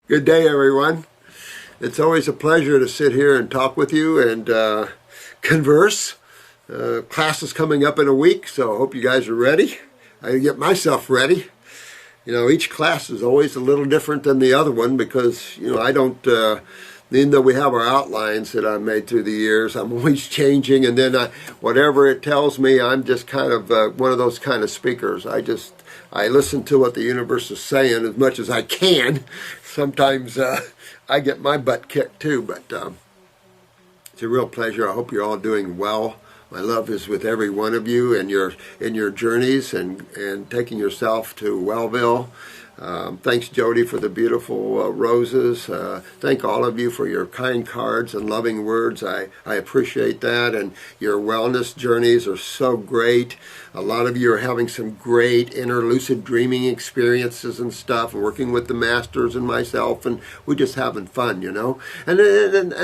Good day, everyone. It's always a pleasure to sit here and talk with you and converse. Class is coming up in a week, so I hope you guys are ready. I get myself ready. You know, each class is always a little different than the other one because, I don't, even though we have our outlines that I've made through the years, I'm always changing, and then whatever it tells me, I'm just kind of one of those kind of speakers. I listen to what the universe is saying as much as I can. Sometimes I get my butt kicked too, but it's a real pleasure. I hope you're all doing well. My love is with every one of you and in your journeys and taking yourself to Wellville. Thanks, Jody, for the beautiful roses. Thank all of you for your kind cards and loving words. I appreciate that. And your wellness journeys are so great. A lot of you are having some great inner lucid dreaming experiences and stuff, and working with the masters and myself, and we're just having fun, And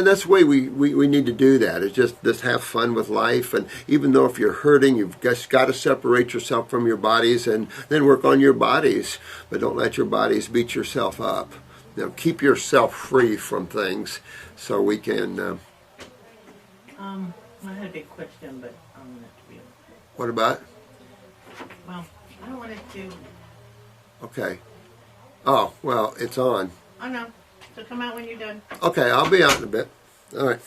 that's the way we need to do that. It's just have fun with life. And even though if you're hurting, you've just got to separate yourself from your bodies and then work on your bodies. But don't let your bodies beat yourself up. Keep yourself free from things so we can... I had a big question, but I'm going to be... What about? Well, I don't want it to... Okay. Oh, well, it's on. Oh, no. So come out when you're done. Okay, I'll be out in a bit. All right.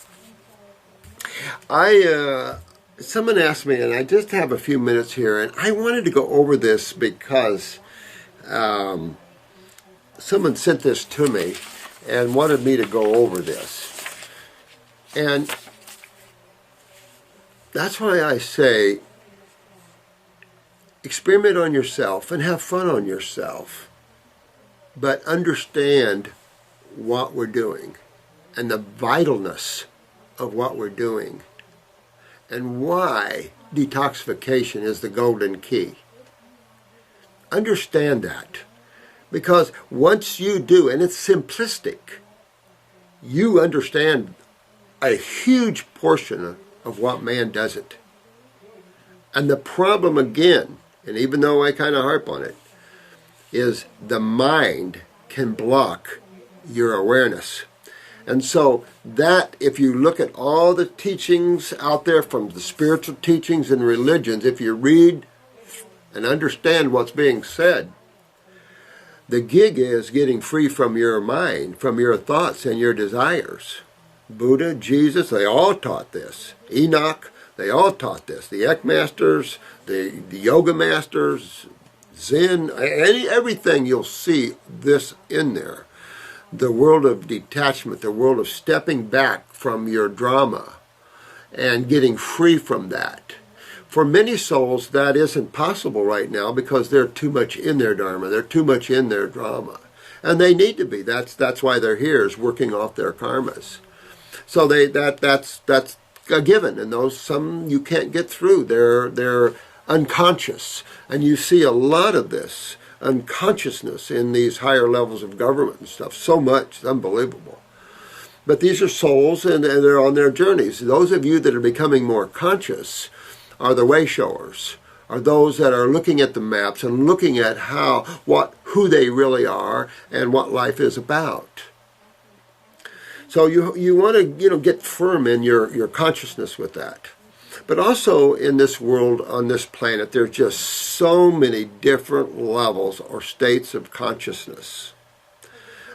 Someone asked me, and I just have a few minutes here, and I wanted to go over this because someone sent this to me and wanted me to go over this. And that's why I say experiment on yourself and have fun on yourself, but understand what we're doing and the vitalness of what we're doing and why detoxification is the golden key. Understand that, because once you do, and it's simplistic, you understand a huge portion of what man doesn't. And the problem again, and even though I kind of harp on it, is the mind can block your awareness. And so that, if you look at all the teachings out there from the spiritual teachings and religions, if you read and understand what's being said, the gig is getting free from your mind, from your thoughts and your desires. Buddha, Jesus, they all taught this. Enoch, they all taught this. The Ek Masters, the Yoga Masters, Zen, everything, you'll see this in there. The world of detachment, the world of stepping back from your drama and getting free from that. For many souls, that isn't possible right now because they're too much in their dharma. They're too much in their drama. And they need to be. That's why they're here, is working off their karmas. So that's a given. And those, some you can't get through. They're unconscious. And you see a lot of this unconsciousness in these higher levels of government and stuff. So much. It's unbelievable. But these are souls, and they're on their journeys. Those of you that are becoming more conscious are the way showers, are those that are looking at the maps and looking at who they really are and what life is about. So you want to get firm in your consciousness with that. But also in this world, on this planet, there's just so many different levels or states of consciousness.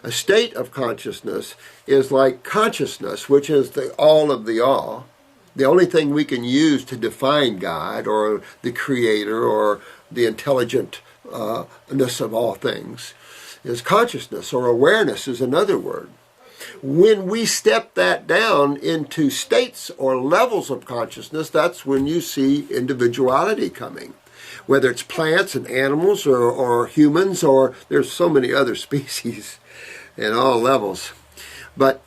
A state of consciousness is like consciousness, which is the all of the all. The only thing we can use to define God or the Creator or the intelligentness of all things is consciousness, or awareness is another word. When we step that down into states or levels of consciousness, that's when you see individuality coming. Whether it's plants and animals or humans, or there's so many other species in all levels. But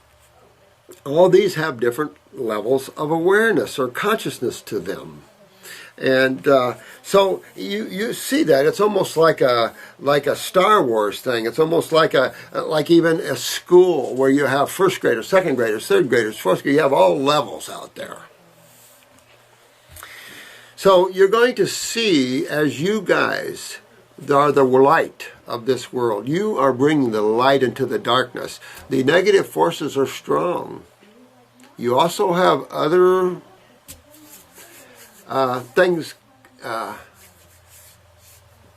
all these have different levels of awareness or consciousness to them. And so you see that it's almost like a Star Wars thing. It's almost like even a school where you have first graders, second graders, third graders, fourth graders. You have all levels out there. So you're going to see, as you guys are the light of this world. You are bringing the light into the darkness. The negative forces are strong. You also have other things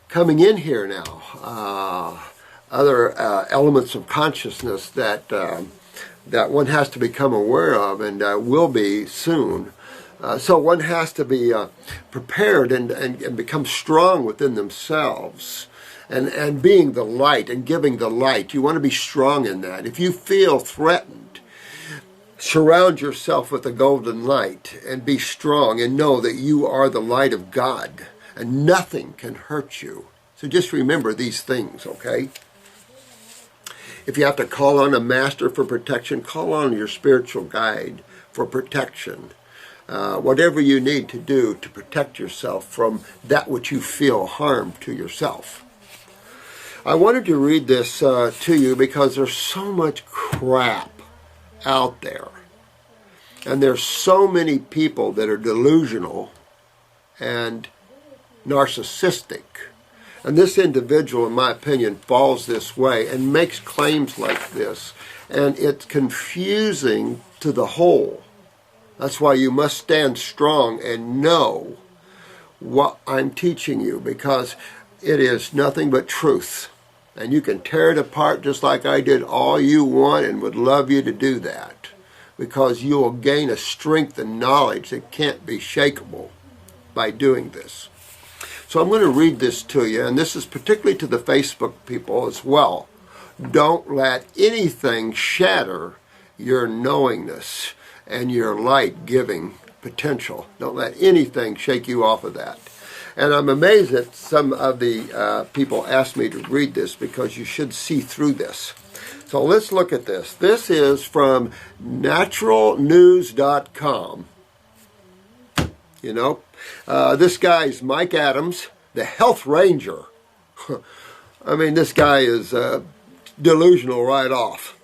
coming in here now. Other elements of consciousness that that one has to become aware of, and will be soon. So one has to be prepared and become strong within themselves, and being the light and giving the light. You want to be strong in that. If you feel threatened, surround yourself with the golden light and be strong and know that you are the light of God and nothing can hurt you. So just remember these things, okay? If you have to call on a master for protection, call on your spiritual guide for protection. Whatever you need to do to protect yourself from that which you feel harm to yourself. I wanted to read this to you because there's so much crap out there. And there's so many people that are delusional and narcissistic. And this individual, in my opinion, falls this way and makes claims like this. And it's confusing to the whole. That's why you must stand strong and know what I'm teaching you, because it is nothing but truth. And you can tear it apart just like I did all you want, and would love you to do that, because you will gain a strength and knowledge that can't be shakeable by doing this. So I'm going to read this to you, and this is particularly to the Facebook people as well. Don't let anything shatter your knowingness and your light-giving potential. Don't let anything shake you off of that. And I'm amazed that some of the people asked me to read this, because you should see through this. So let's look at this. This is from naturalnews.com. You know, this guy's Mike Adams, the health ranger. I mean, this guy is delusional right off.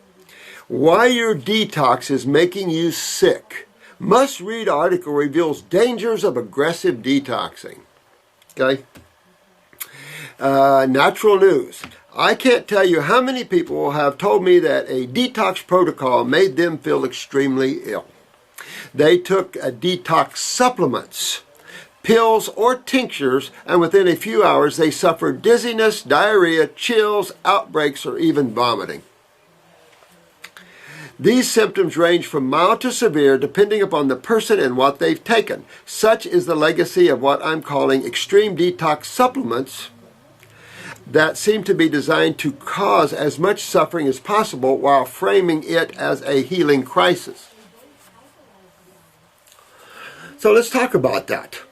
Why your detox is making you sick. Must read article reveals dangers of aggressive detoxing. Okay? Natural News. I can't tell you how many people have told me that a detox protocol made them feel extremely ill. They took detox supplements, pills, or tinctures, and within a few hours they suffered dizziness, diarrhea, chills, outbreaks, or even vomiting. These symptoms range from mild to severe depending upon the person and what they've taken. Such is the legacy of what I'm calling extreme detox supplements that seem to be designed to cause as much suffering as possible while framing it as a healing crisis. So let's talk about that.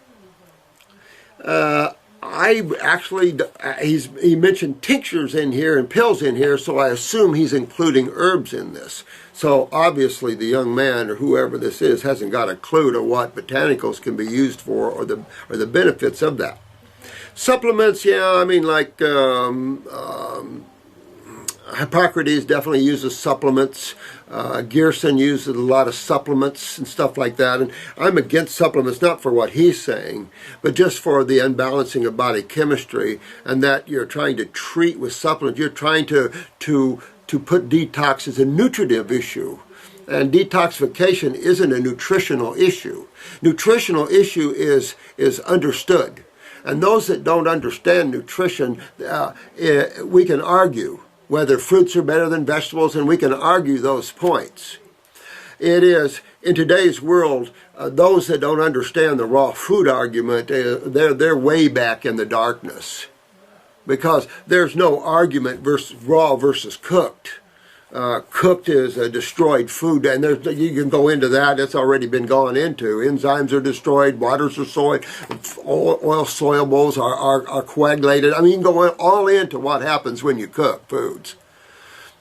He mentioned tinctures in here and pills in here, so I assume he's including herbs in this. So obviously the young man, or whoever this is, hasn't got a clue to what botanicals can be used for, or the benefits of that. Supplements, yeah, I mean, like Hippocrates definitely uses supplements. Gerson uses a lot of supplements and stuff like that. And I'm against supplements, not for what he's saying, but just for the unbalancing of body chemistry, and that you're trying to treat with supplements. You're trying to put detox as a nutritive issue. And detoxification isn't a nutritional issue. Nutritional issue is understood. And those that don't understand nutrition, we can argue whether fruits are better than vegetables, and we can argue those points. It is, in today's world, those that don't understand the raw food argument, they're way back in the darkness. Because there's no argument versus raw versus cooked. Cooked is a destroyed food, and you can go into that. It's already been gone into. Enzymes are destroyed, waters are soiled, oil solubles are coagulated. I mean, you can go all into what happens when you cook foods.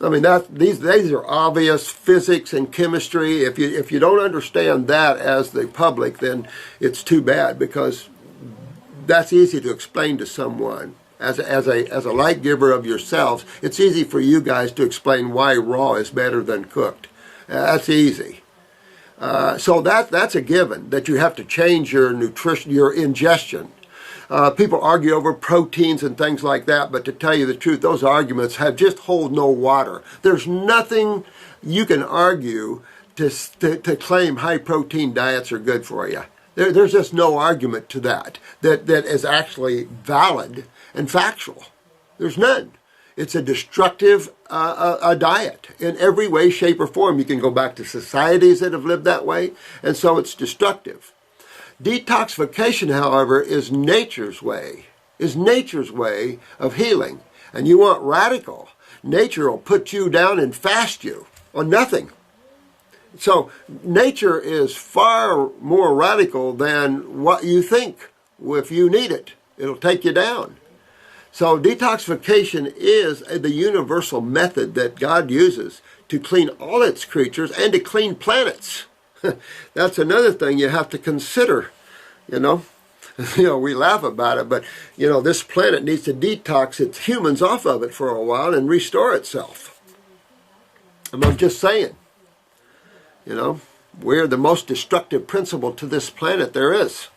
I mean, these are obvious physics and chemistry. If you don't understand that as the public, then it's too bad, because that's easy to explain to someone. As a light giver of yourselves, it's easy for you guys to explain why raw is better than cooked. That's easy. So that's a given, that you have to change your nutrition, your ingestion. People argue over proteins and things like that, but to tell you the truth, those arguments have just hold no water. There's nothing you can argue to claim high protein diets are good for you. There's just no argument to that is actually valid and factual. There's none. It's a destructive a diet in every way, shape, or form. You can go back to societies that have lived that way, and so it's destructive. Detoxification, however, is nature's way of healing. And you want radical, nature will put you down and fast you on nothing. So nature is far more radical than what you think. If you need it, it'll take you down. So detoxification is the universal method that God uses to clean all its creatures and to clean planets. That's another thing you have to consider, you know. We laugh about it, but, this planet needs to detox its humans off of it for a while and restore itself. I'm just saying, we're the most destructive principle to this planet there is.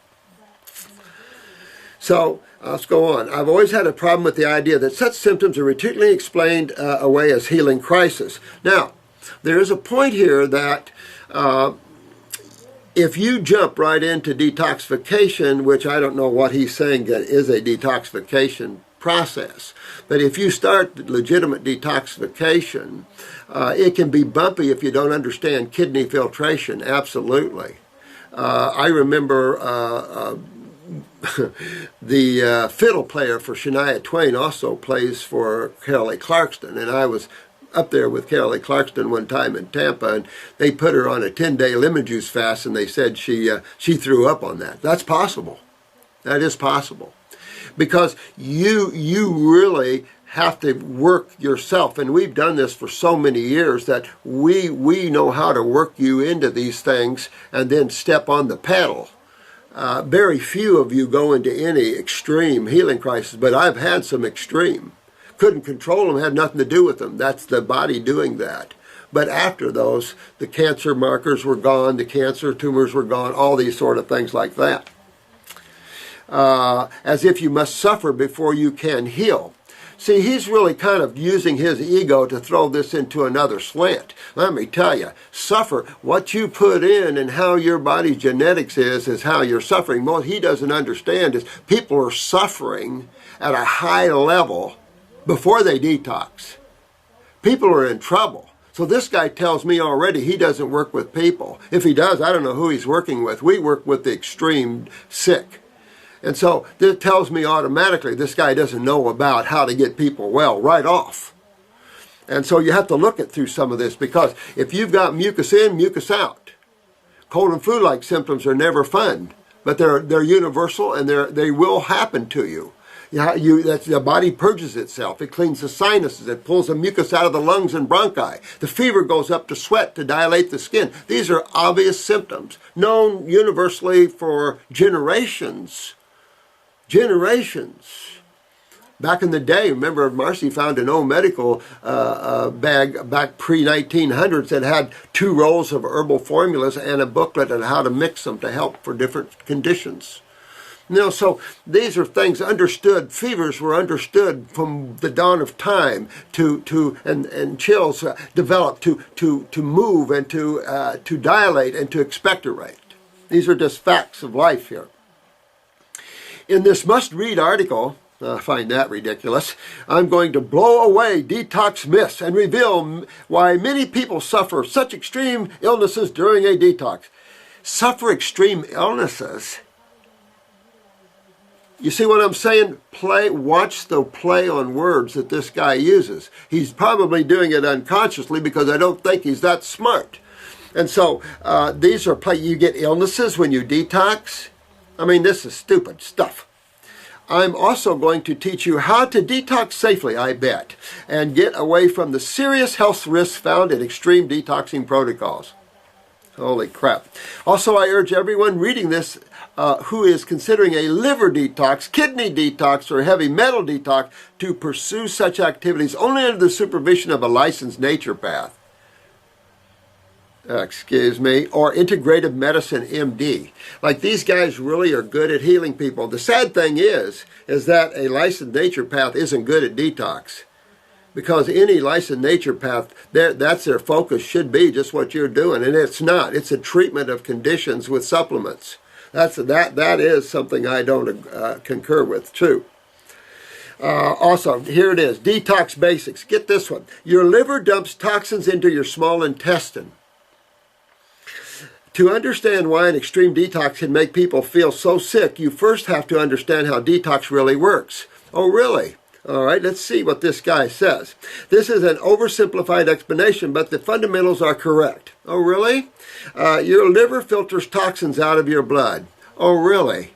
So, let's go on. I've always had a problem with the idea that such symptoms are routinely explained away as healing crisis. Now, there is a point here that if you jump right into detoxification, which I don't know what he's saying that is a detoxification process, but if you start legitimate detoxification, it can be bumpy if you don't understand kidney filtration, absolutely. I remember the fiddle player for Shania Twain also plays for Kelly Clarkson, and I was up there with Kelly Clarkson one time in Tampa, and they put her on a 10-day lemon juice fast, and they said she threw up on that. That's possible. That is possible. Because you really have to work yourself, and we've done this for so many years that we know how to work you into these things and then step on the pedal. Very few of you go into any extreme healing crisis, but I've had some extreme. Couldn't control them, had nothing to do with them. That's the body doing that. But after those, the cancer markers were gone, the cancer tumors were gone, all these sort of things like that. As if you must suffer before you can heal. See, he's really kind of using his ego to throw this into another slant. Let me tell you, suffer, what you put in and how your body's genetics is how you're suffering. What he doesn't understand is people are suffering at a high level before they detox. People are in trouble. So this guy tells me already he doesn't work with people. If he does, I don't know who he's working with. We work with the extreme sick. And so this tells me automatically this guy doesn't know about how to get people well right off. And so you have to look at through some of this, because if you've got mucus in, mucus out. Cold and flu-like symptoms are never fun, but they're universal, and they will happen to you. The body purges itself. It cleans the sinuses. It pulls the mucus out of the lungs and bronchi. The fever goes up to sweat to dilate the skin. These are obvious symptoms, known universally for generations. Back in the day, remember Marcy found an old medical bag back pre-1900s that had 2 rolls of herbal formulas and a booklet on how to mix them to help for different conditions. So these are things understood. Fevers were understood from the dawn of time and chills developed to move and to dilate and to expectorate. These are just facts of life here. In this must-read article, I find that ridiculous, I'm going to blow away detox myths and reveal why many people suffer such extreme illnesses during a detox. Suffer extreme illnesses? You see what I'm saying? Watch the play on words that this guy uses. He's probably doing it unconsciously because I don't think he's that smart. And so these are you get illnesses when you detox. I mean, this is stupid stuff. I'm also going to teach you how to detox safely, I bet, and get away from the serious health risks found in extreme detoxing protocols. Holy crap. Also, I urge everyone reading this who is considering a liver detox, kidney detox, or heavy metal detox to pursue such activities only under the supervision of a licensed naturopath. or integrative medicine MD. Like, these guys really are good at healing people. The sad thing is that a licensed naturopath isn't good at detox. Because any licensed naturopath, that's their focus, should be just what you're doing, and it's not. It's a treatment of conditions with supplements. That is something I don't concur with too. Also, here it is, detox basics. Get this one. Your liver dumps toxins into your small intestine. To understand why an extreme detox can make people feel so sick, you first have to understand how detox really works. Oh, really? All right, let's see what this guy says. This is an oversimplified explanation, but the fundamentals are correct. Oh, really? Your liver filters toxins out of your blood. Oh, really?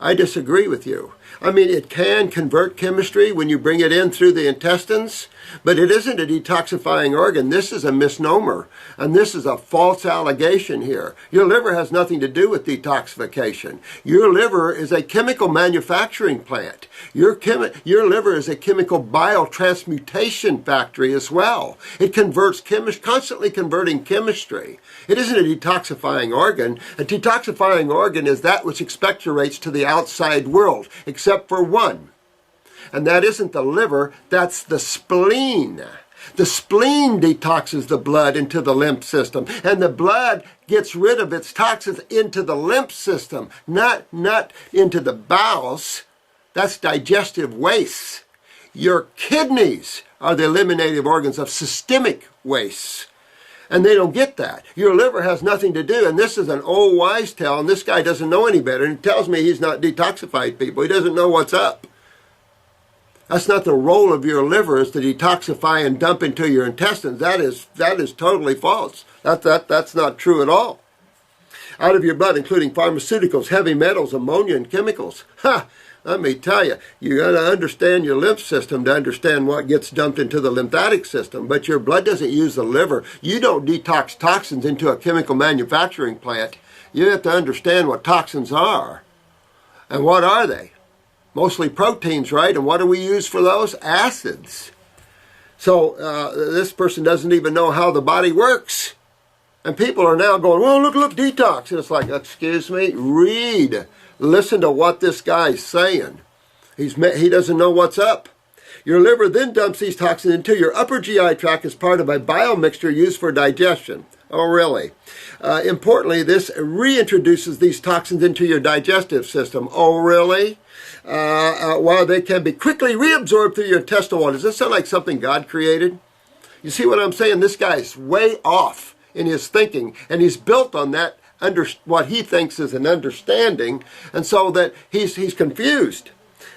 I disagree with you. I mean, it can convert chemistry when you bring it in through the intestines, but it isn't a detoxifying organ. This is a misnomer, and this is a false allegation here. Your liver has nothing to do with detoxification. Your liver is a chemical manufacturing plant. Your liver is a chemical biotransmutation factory as well. It converts constantly converting chemistry. It isn't a detoxifying organ. A detoxifying organ is that which expectorates to the outside world, except for one. And that isn't the liver, that's the spleen. The spleen detoxes the blood into the lymph system, and the blood gets rid of its toxins into the lymph system, not into the bowels. That's digestive waste. Your kidneys are the eliminative organs of systemic waste. And they don't get that. Your liver has nothing to do, and this is an old wise tale, and this guy doesn't know any better, and he tells me he's not detoxified people. He doesn't know what's up. That's not the role of your liver, is to detoxify and dump into your intestines. That is totally false. That's not true at all. Out of your blood, including pharmaceuticals, heavy metals, ammonia, and chemicals. Ha! Let me tell you, you got to understand your lymph system to understand what gets dumped into the lymphatic system. But your blood doesn't use the liver. You don't detox toxins into a chemical manufacturing plant. You have to understand what toxins are. And what are they? Mostly proteins, right? And what do we use for those? Acids. So this person doesn't even know how the body works. And people are now going, well, look, detox. And it's like, excuse me, read. Listen to what this guy's saying. He doesn't know what's up. Your liver then dumps these toxins into your upper GI tract as part of a biomixture used for digestion. Oh, really? Importantly, this reintroduces these toxins into your digestive system. Oh, really? While they can be quickly reabsorbed through your intestinal wall. Does this sound like something God created? You see what I'm saying? This guy's way off in his thinking, and he's built on that what he thinks is an understanding, and so that he's confused.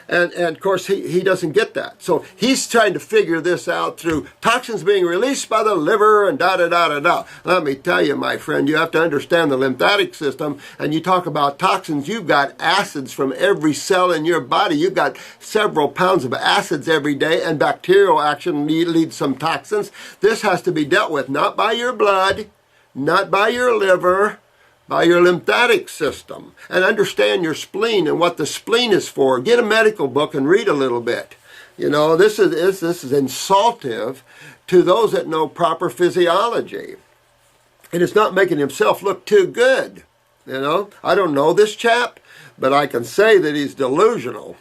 And of course, he doesn't get that. So he's trying to figure this out through toxins being released by the liver and da-da-da-da-da. Let me tell you, my friend, you have to understand the lymphatic system. And you talk about toxins, you've got acids from every cell in your body. You've got several pounds of acids every day, and bacterial action leads some toxins. This has to be dealt with not by your blood, not by your liver, by your lymphatic system. And understand your spleen and what the spleen is for. Get a medical book and read a little bit. You know, this is insultive to those that know proper physiology. And it's not making himself look too good. You know, I don't know this chap, but I can say that he's delusional.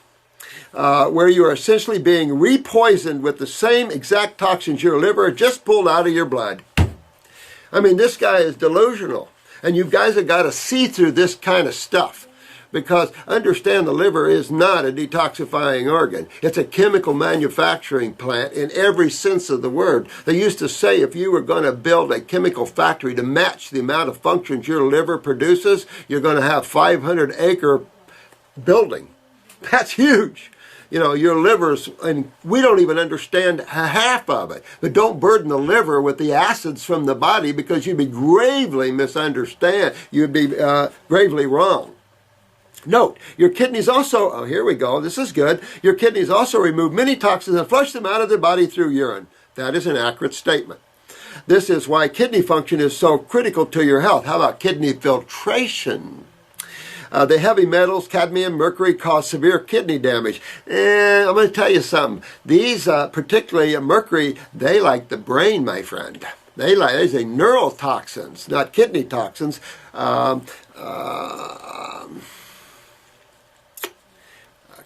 Where you are essentially being repoisoned with the same exact toxins your liver just pulled out of your blood. I mean, this guy is delusional. And you guys have got to see through this kind of stuff. Because understand, the liver is not a detoxifying organ. It's a chemical manufacturing plant in every sense of the word. They used to say if you were going to build a chemical factory to match the amount of functions your liver produces, you're going to have 500-acre building. That's huge. You know, your liver's, and we don't even understand half of it. But don't burden the liver with the acids from the body, because you'd be gravely misunderstand. You'd be gravely wrong. Note, your kidneys also, oh, here we go, this is good. Your kidneys also remove many toxins and flush them out of the body through urine. That is an accurate statement. This is why kidney function is so critical to your health. How about kidney filtration? The heavy metals, cadmium, mercury, cause severe kidney damage. I'm going to tell you something. These, particularly mercury, they like the brain, my friend. They say neurotoxins, not kidney toxins.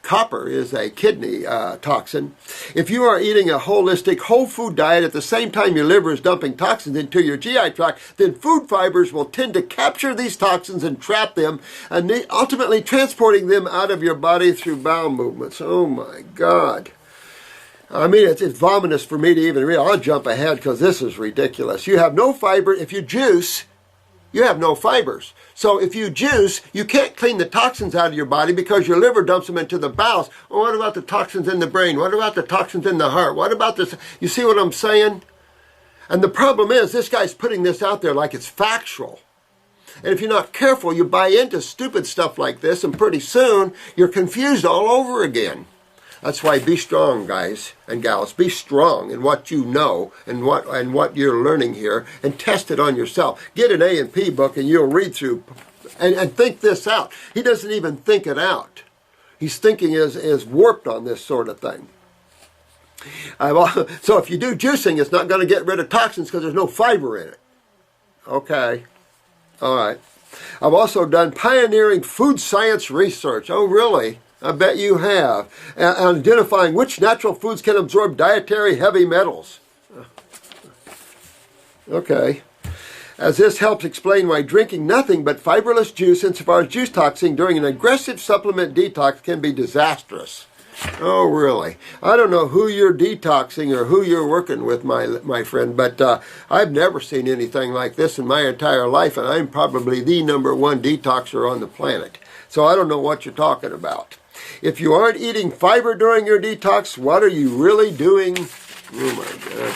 Copper is a kidney toxin. If you are eating a holistic, whole food diet at the same time your liver is dumping toxins into your GI tract, then food fibers will tend to capture these toxins and trap them, and ultimately transporting them out of your body through bowel movements. Oh my God. I mean, it's vomitous for me to even read. I'll jump ahead because this is ridiculous. You have no fiber. If you juice, you have no fibers. So if you juice, you can't clean the toxins out of your body because your liver dumps them into the bowels. Well, what about the toxins in the brain? What about the toxins in the heart? What about this? You see what I'm saying? And the problem is, this guy's putting this out there like it's factual. And if you're not careful, you buy into stupid stuff like this, and pretty soon you're confused all over again. That's why be strong, guys and gals. Be strong in what you know and what you're learning here, and test it on yourself. Get an A&P book and you'll read through and think this out. He doesn't even think it out. His thinking is warped on this sort of thing. So if you do juicing, it's not going to get rid of toxins because there's no fiber in it. Okay. All right. I've also done pioneering food science research. Oh, really? I bet you have. And identifying which natural foods can absorb dietary heavy metals. Okay. As this helps explain why drinking nothing but fiberless juice insofar as juice toxing during an aggressive supplement detox can be disastrous. Oh, really? I don't know who you're detoxing or who you're working with, my friend, but I've never seen anything like this in my entire life, and I'm probably the #1 detoxer on the planet. So I don't know what you're talking about. If you aren't eating fiber during your detox, what are you really doing? Oh my God.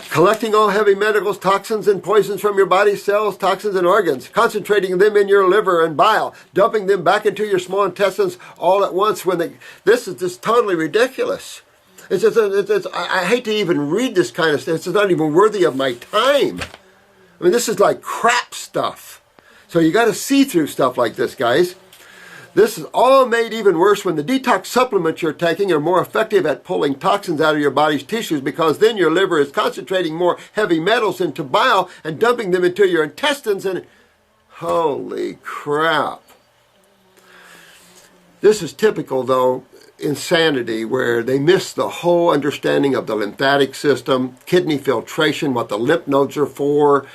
Collecting all heavy metals, toxins, and poisons from your body cells, toxins, and organs, concentrating them in your liver and bile, dumping them back into your small intestines all at once. This is just totally ridiculous. I hate to even read this kind of stuff. It's not even worthy of my time. I mean, this is like crap stuff. So you got to see through stuff like this, guys. This is all made even worse when the detox supplements you're taking are more effective at pulling toxins out of your body's tissues, because then your liver is concentrating more heavy metals into bile and dumping them into your intestines, and holy crap. This is typical, though, insanity, where they miss the whole understanding of the lymphatic system, kidney filtration, what the lymph nodes are for,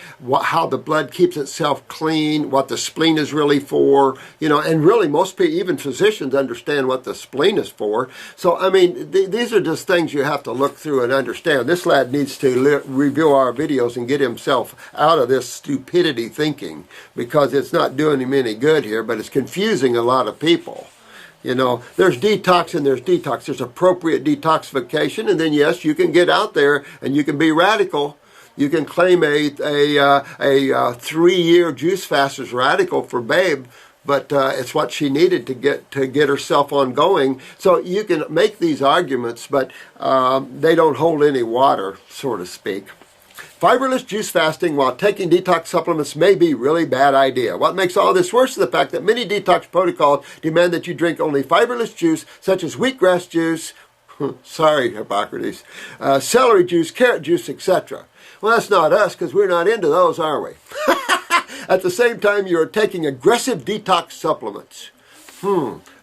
how the blood keeps itself clean, what the spleen is really for, and really most people, even physicians, understand what the spleen is for. So, I mean, these are just things you have to look through and understand. This lad needs to review our videos and get himself out of this stupidity thinking, because it's not doing him any good here, but it's confusing a lot of people. There's detox and there's detox. There's appropriate detoxification, and then yes, you can get out there and you can be radical. You can claim a 3-year juice fast as radical for Babe, but it's what she needed to get herself on going. So you can make these arguments, but they don't hold any water, so to speak. Fiberless juice fasting while taking detox supplements may be a really bad idea. What makes all this worse is the fact that many detox protocols demand that you drink only fiberless juice, such as wheatgrass juice, sorry, Hippocrates, celery juice, carrot juice, etc. Well, that's not us, because we're not into those, are we? At the same time, you're taking aggressive detox supplements.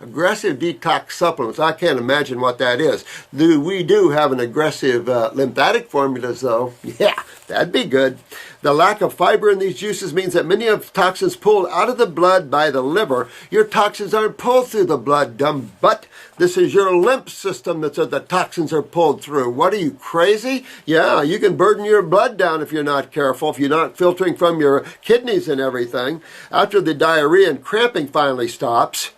Aggressive detox supplements. I can't imagine what that is. We do have an aggressive lymphatic formulas, though. Yeah, that'd be good. The lack of fiber in these juices means that many of the toxins pulled out of the blood by the liver. Your toxins aren't pulled through the blood, dumb butt. This is your lymph system that the toxins are pulled through. What are you, crazy? Yeah, you can burden your blood down if you're not careful, if you're not filtering from your kidneys and everything. After the diarrhea and cramping finally stops,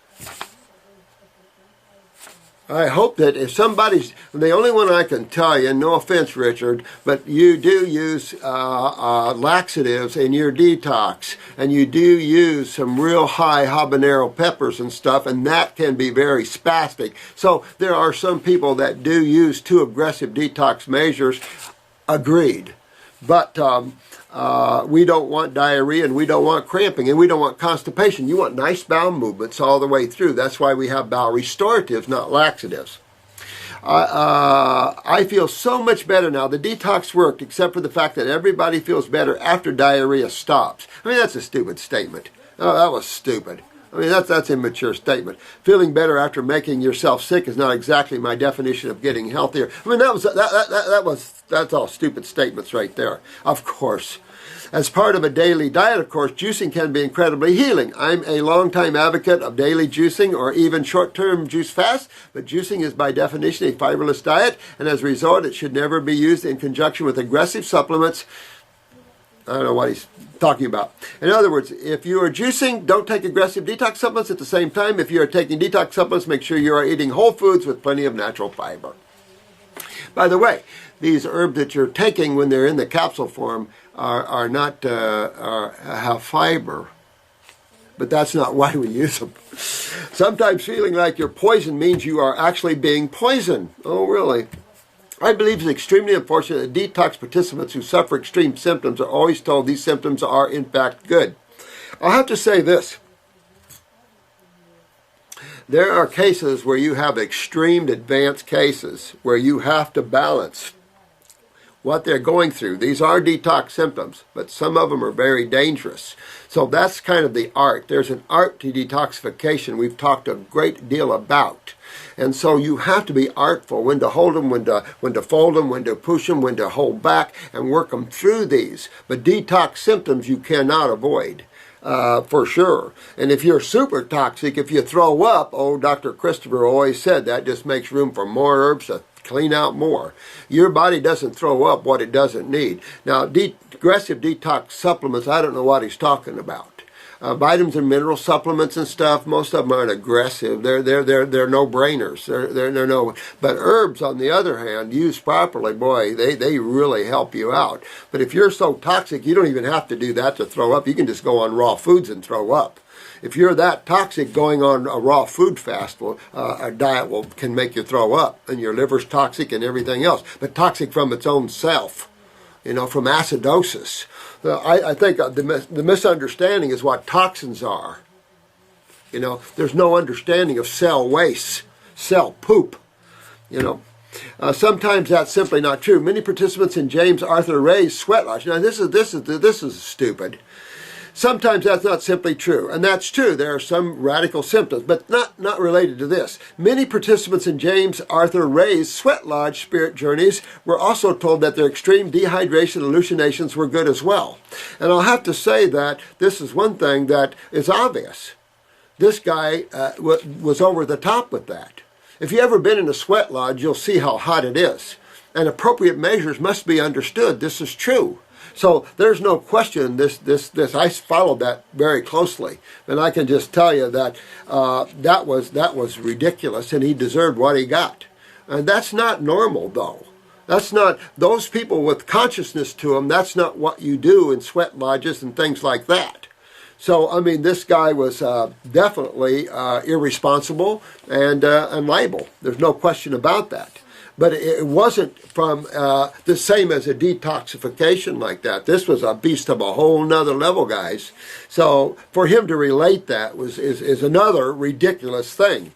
I hope that if somebody's, the only one I can tell you, no offense, Richard, but you do use laxatives in your detox, and you do use some real high habanero peppers and stuff, and that can be very spastic. So there are some people that do use too aggressive detox measures. Agreed. But we don't want diarrhea, and we don't want cramping, and we don't want constipation. You want nice bowel movements all the way through. That's why we have bowel restoratives, not laxatives. I feel so much better now. The detox worked, except for the fact that everybody feels better after diarrhea stops. I mean, that's a stupid statement. Oh, that was stupid. I mean, that's an immature statement. Feeling better after making yourself sick is not exactly my definition of getting healthier. I mean, that's all stupid statements right there. Of course. As part of a daily diet, of course, juicing can be incredibly healing. I'm a longtime advocate of daily juicing or even short-term juice fasts, but juicing is by definition a fiberless diet, and as a result, it should never be used in conjunction with aggressive supplements. I don't know what he's talking about. In other words, if you are juicing, don't take aggressive detox supplements at the same time. If you are taking detox supplements, make sure you are eating whole foods with plenty of natural fiber. By the way, these herbs that you're taking when they're in the capsule form have fiber, but that's not why we use them. Sometimes feeling like you're poisoned means you are actually being poisoned. Oh, really? I believe it's extremely unfortunate that detox participants who suffer extreme symptoms are always told these symptoms are in fact good. I'll have to say this. There are cases where you have extreme advanced cases where you have to balance what they're going through. These are detox symptoms, but some of them are very dangerous. So that's kind of the art. There's an art to detoxification we've talked a great deal about. And so you have to be artful when to hold them, when to fold them, when to push them, when to hold back, and work them through these. But detox symptoms you cannot avoid. For sure. And if you're super toxic, if you throw up, oh, Dr. Christopher always said that just makes room for more herbs to clean out more. Your body doesn't throw up what it doesn't need. Now, aggressive detox supplements, I don't know what he's talking about. Vitamins and mineral supplements and stuff, most of them aren't aggressive. They're no-brainers. They're no. But herbs, on the other hand, used properly, boy, they really help you out. But if you're so toxic, you don't even have to do that to throw up. You can just go on raw foods and throw up. If you're that toxic, going on a raw food fast, a diet can make you throw up, and your liver's toxic and everything else, but toxic from its own self, from acidosis. I think the misunderstanding is what toxins are. There's no understanding of cell waste, cell poop, Sometimes that's simply not true. Many participants in James Arthur Ray's sweat lodge. Now this is stupid. Sometimes that's not simply true, and that's true. There are some radical symptoms, but not related to this. Many participants in James Arthur Ray's sweat lodge spirit journeys were also told that their extreme dehydration hallucinations were good as well. And I'll have to say that this is one thing that is obvious. This guy was over the top with that. If you've ever been in a sweat lodge, you'll see how hot it is. And appropriate measures must be understood. This is true. So there's no question this I followed that very closely, and I can just tell you that that was ridiculous, and he deserved what he got. And that's not normal, though. That's not those people with consciousness to them. That's not what you do in sweat lodges and things like that. So I mean, this guy was definitely irresponsible and liable. There's no question about that. But it wasn't from the same as a detoxification like that. This was a beast of a whole nother level, guys. So for him to relate that is another ridiculous thing.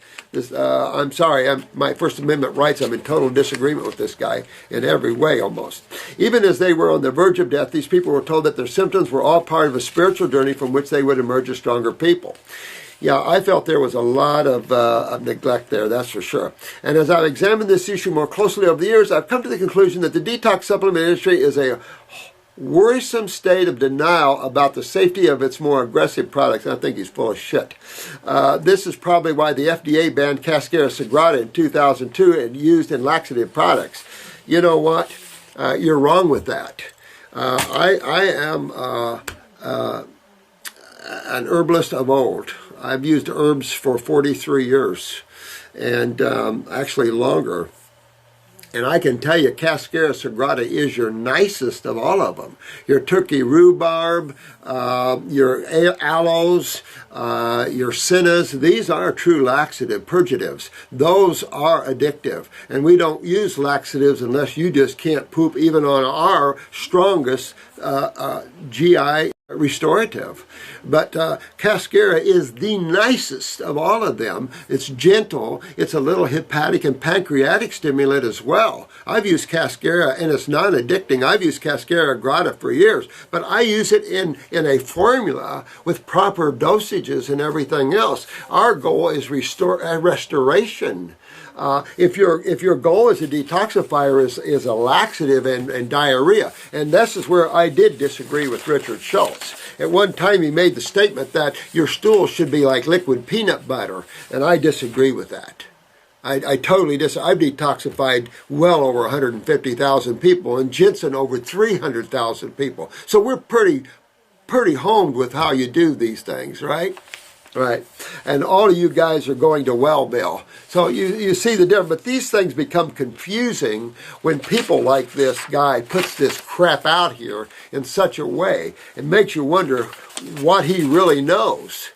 I'm sorry, my First Amendment rights, I'm in total disagreement with this guy in every way almost. Even as they were on the verge of death, these people were told that their symptoms were all part of a spiritual journey from which they would emerge as stronger people. Yeah, I felt there was a lot of neglect there, that's for sure. And as I've examined this issue more closely over the years, I've come to the conclusion that the detox supplement industry is a worrisome state of denial about the safety of its more aggressive products. I think he's full of shit. This is probably why the FDA banned Cascara Sagrada in 2002 and used in laxative products. You know what? You're wrong with that. I am an herbalist of old. I've used herbs for 43 years, and actually longer. And I can tell you, Cascara Sagrada is your nicest of all of them. Your turkey rhubarb, your aloes, your sennas, these are true laxative purgatives. Those are addictive. And we don't use laxatives unless you just can't poop even on our strongest GI restorative. But cascara is the nicest of all of them. It's gentle. It's a little hepatic and pancreatic stimulant as well. I've used cascara and it's non-addicting. I've used cascara grata for years, but I use it in a with proper dosages and everything else. Our goal is restoration. If your goal as a detoxifier is a laxative and diarrhea, and this is where I did disagree with Richard Schultz. At one time he made the statement that your stool should be like liquid peanut butter, and I disagree with that. I totally disagree. I've detoxified well over 150,000 people, and ginseng over 300,000 people. So we're pretty homed with how you do these things, right? Right. And all of you guys are going to Wellbill. So you see the difference. But these things become confusing when people like this guy puts this crap out here in such a way. It makes you wonder what he really knows.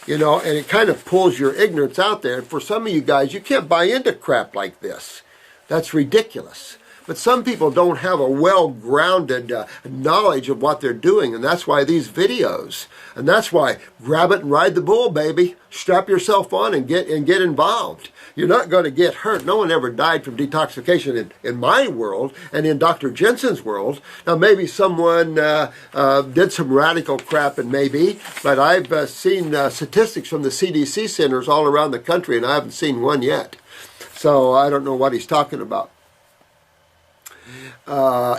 You know, and it kind of pulls your ignorance out there. And for some of you guys, you can't buy into crap like this. That's ridiculous. But some people don't have a well-grounded knowledge of what they're doing, and that's why these videos, and that's why grab it and ride the bull, baby. Strap yourself on and get involved. You're not going to get hurt. No one ever died from detoxification in my world and in Dr. Jensen's world. Now, maybe someone did some radical crap, and maybe, but I've seen statistics from the CDC centers all around the country, and I haven't seen one yet. So I don't know what he's talking about.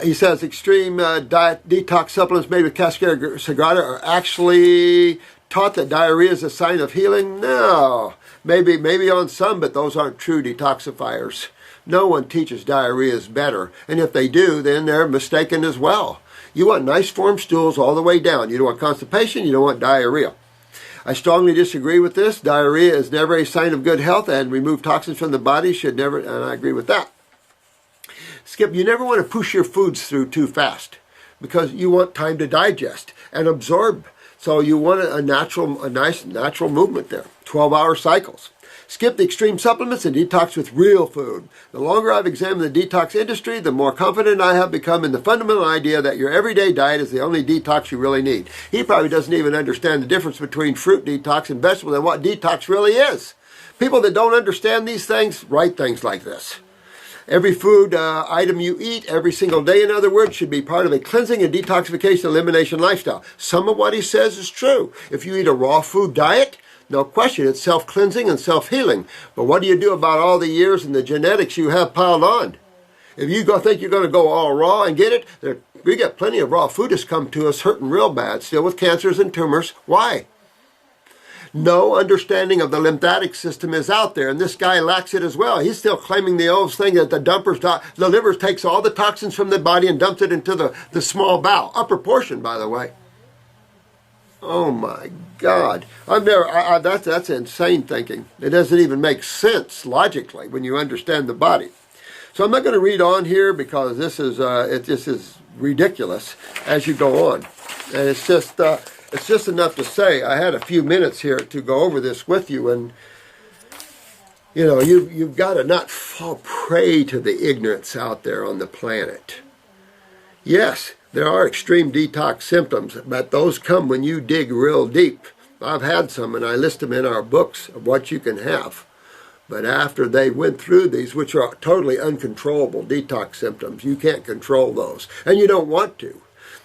He says extreme diet detox supplements made with cascara sagrada are actually taught that diarrhea is a sign of healing. No, maybe on some, but those aren't true detoxifiers. No one teaches diarrhea is better, and if they do, then they're mistaken as well. You want nice form stools all the way down. You don't want constipation. You don't want diarrhea. I strongly disagree with this. Diarrhea is never a sign of good health, and remove toxins from the body should never. And I agree with that. Skip, you never want to push your foods through too fast because you want time to digest and absorb. So you want a nice natural movement there. 12-hour cycles. Skip the extreme supplements and detox with real food. The longer I've examined the detox industry, the more confident I have become in the fundamental idea that your everyday diet is the only detox you really need. He probably doesn't even understand the difference between fruit detox and vegetable and what detox really is. People that don't understand these things write things like this. Every food item you eat every single day, in other words, should be part of a cleansing and detoxification elimination lifestyle. Some of what he says is true. If you eat a raw food diet, no question, it's self-cleansing and self-healing. But what do you do about all the years and the genetics you have piled on? If you think you're going to go all raw and get it, we get plenty of raw food that's come to us hurting real bad, still with cancers and tumors. Why? No understanding of the lymphatic system is out there, and this guy lacks it as well. He's still claiming the old thing that the liver takes all the toxins from the body and dumps it into the small bowel, upper portion, by the way. Oh my God! That's insane thinking. It doesn't even make sense logically when you understand the body. So I'm not going to read on here because this is ridiculous as you go on, and it's just enough to say I had a few minutes here to go over this with you, and you know you've got to not fall prey to the ignorance out there on the planet. Yes, there are extreme detox symptoms, but those come when you dig real deep. I've had some, and I list them in our books of what you can have. But after they went through these, which are totally uncontrollable detox symptoms, you can't control those, and you don't want to.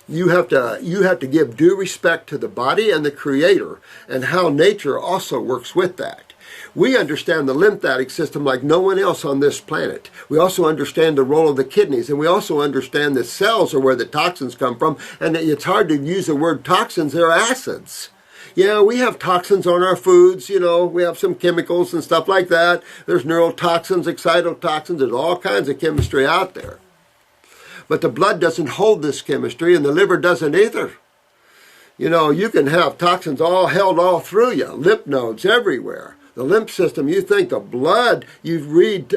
You have to give due respect to the body and the Creator and how nature also works with that. We understand the lymphatic system like no one else on this planet. We also understand the role of the kidneys, and we also understand that cells are where the toxins come from, and that it's hard to use the word toxins, they're acids. Yeah, we have toxins on our foods, we have some chemicals and stuff like that. There's neurotoxins, excitotoxins, there's all kinds of chemistry out there. But the blood doesn't hold this chemistry, and the liver doesn't either. You can have toxins all held all through you, lymph nodes everywhere. The lymph system, you think the blood, you read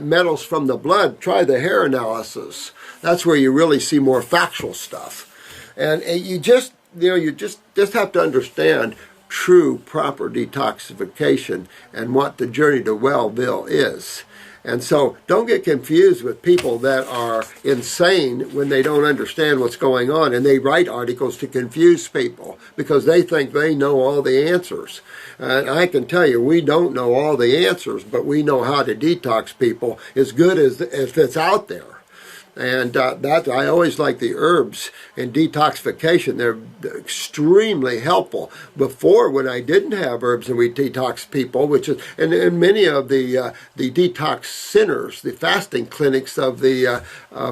metals from the blood, try the hair analysis. That's where you really see more factual stuff. And you just have to understand true, proper detoxification and what the journey to Wellbill is. And so don't get confused with people that are insane when they don't understand what's going on, and they write articles to confuse people because they think they know all the answers. And I can tell you, we don't know all the answers, but we know how to detox people as good as if it's out there. And that I always like the herbs in detoxification. They're extremely helpful. Before, when I didn't have herbs and we detox people, which is and many of the detox centers, the fasting clinics of the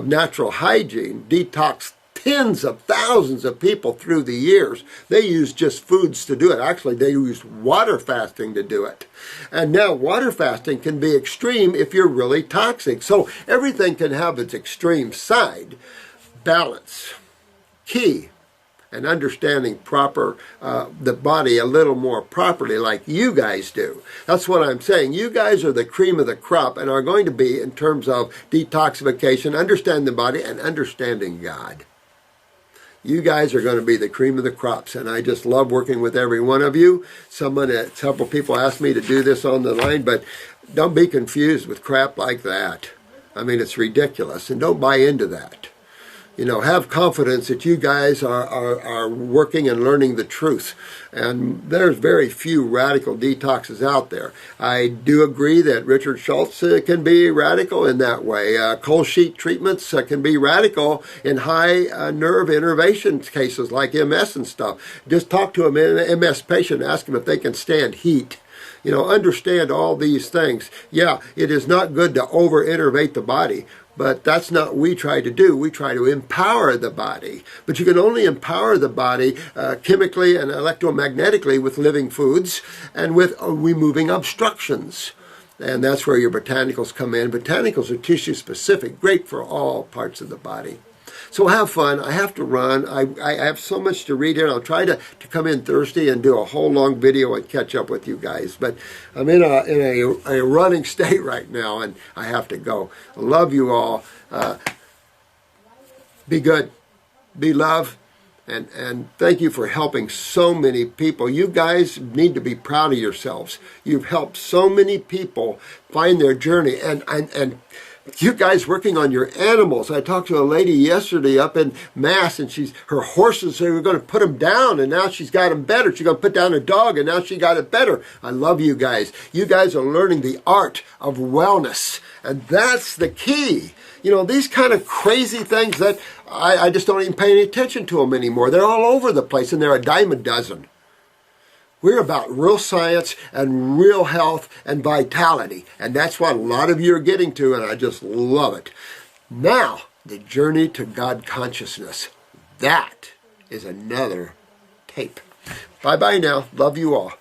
natural hygiene, detox tens of thousands of people through the years. They use just foods to do it. Actually, they use water fasting to do it. And now water fasting can be extreme if you're really toxic. So everything can have its extreme side. Balance. Key. And understanding the body a little more properly like you guys do. That's what I'm saying. You guys are the cream of the crop and are going to be, in terms of detoxification, understanding the body and understanding God. You guys are going to be the cream of the crops, and I just love working with every one of you. Several people asked me to do this on the line, but don't be confused with crap like that. I mean, it's ridiculous, and don't buy into that. You know, have confidence that you guys are working and learning the truth. And there's very few radical detoxes out there. I do agree that Richard Schultz can be radical in that way. Cold sheet treatments can be radical in high nerve innervation cases like MS and stuff. Just talk to an MS patient, ask them if they can stand heat. You know, understand all these things. Yeah, it is not good to over-innervate the body, but that's not what we try to do. We try to empower the body. But you can only empower the body chemically and electromagnetically with living foods and with removing obstructions. And that's where your botanicals come in. Botanicals are tissue specific, great for all parts of the body. So have fun. I have to run. I have so much to read here. I'll try to come in Thursday and do a whole long video and catch up with you guys. But I'm in a running state right now, and I have to go. I love you all. Be good. Be love. And thank you for helping so many people. You guys need to be proud of yourselves. You've helped so many people find their journey. And you guys working on your animals. I talked to a lady yesterday up in Mass, and her horses, they were going to put them down, and now she's got them better. She's going to put down a dog, and now she got it better. I love you guys. You guys are learning the art of wellness, and that's the key. You know, these kind of crazy things that I just don't even pay any attention to them anymore. They're all over the place, and they're a dime a dozen. We're about real science and real health and vitality. And that's what a lot of you are getting to, and I just love it. Now, the journey to God consciousness. That is another tape. Bye-bye now. Love you all.